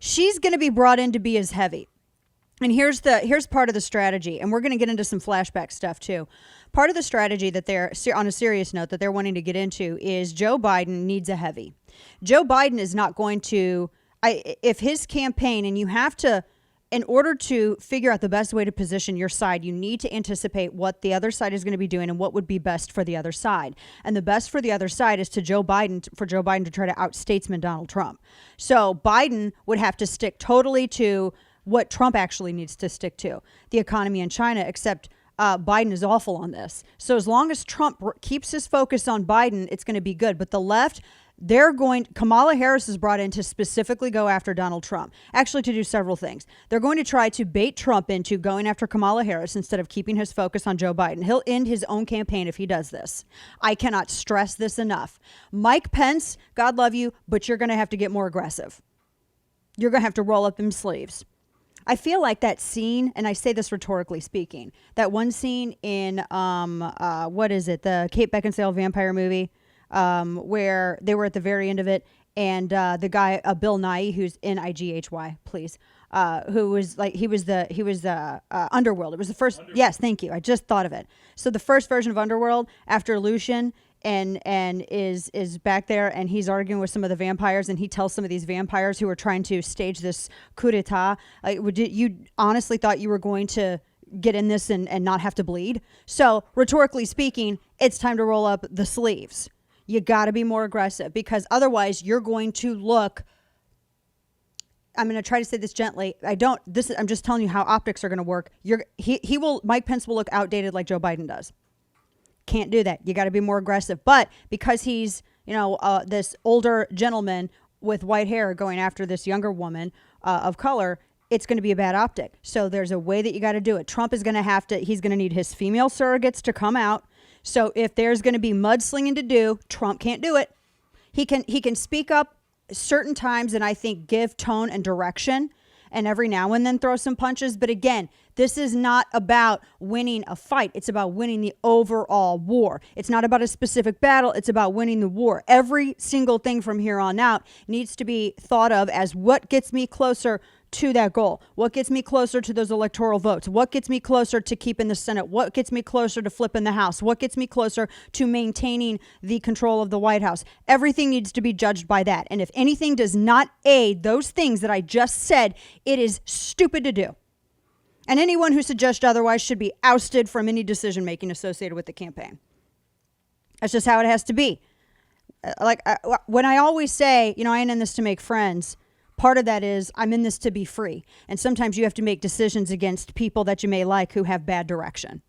she's going to be brought in to be as heavy. And here's part of the strategy, and we're going to get into some flashback stuff too. Part of the strategy that they're, on a serious note, that they're wanting to get into is Joe Biden needs a heavy. Joe Biden is not going to, if his campaign, and you have to, in order to figure out the best way to position your side, you need to anticipate what the other side is going to be doing and what would be best for the other side. And the best for the other side is for Joe Biden to try to out-statesman Donald Trump. So Biden would have to stick totally to what Trump actually needs to stick to, the economy in China, except Biden is awful on this. So as long as Trump keeps his focus on Biden, it's going to be good. But the left, Kamala Harris is brought in to specifically go after Donald Trump, actually to do several things. They're going to try to bait Trump into going after Kamala Harris instead of keeping his focus on Joe Biden. He'll end his own campaign if he does this. I cannot stress this enough. Mike Pence, God love you, but you're going to have to get more aggressive. You're going to have to roll up them sleeves. I feel like that scene, and I say this rhetorically speaking, that one scene in, what is it, the Kate Beckinsale vampire movie, where they were at the very end of it, and the guy, Bill Nighy, who's Nighy, please, who was like, he was the Underworld. It was the first, yes, thank you, I just thought of it. So the first version of Underworld, after Lucian and is back there, and he's arguing with some of the vampires, and he tells some of these vampires who are trying to stage this coup d'etat, you honestly thought you were going to get in this and not have to bleed? So rhetorically speaking, it's time to roll up the sleeves. You got to be more aggressive, because otherwise you're going to look, I'm going to try to say this gently. I'm just telling you how optics are going to work. Mike Pence will look outdated like Joe Biden does. Can't do that. You got to be more aggressive. But because he's, this older gentleman with white hair going after this younger woman of color, it's going to be a bad optic. So there's a way that you got to do it. Trump is going to he's going to need his female surrogates to come out. So if there's going to be mudslinging to do, Trump can't do it. He can speak up certain times and I think give tone and direction, and every now and then throw some punches. But again, this is not about winning a fight. It's about winning the overall war. It's not about a specific battle. It's about winning the war. Every single thing from here on out needs to be thought of as what gets me closer to that goal. What gets me closer to those electoral votes? What gets me closer to keeping the Senate? What gets me closer to flipping the House? What gets me closer to maintaining the control of the White House? Everything needs to be judged by that. And if anything does not aid those things that I just said, it is stupid to do. And anyone who suggests otherwise should be ousted from any decision making associated with the campaign. That's just how it has to be. When I always say, I ain't in this to make friends, part of that is I'm in this to be free. And sometimes you have to make decisions against people that you may like who have bad direction.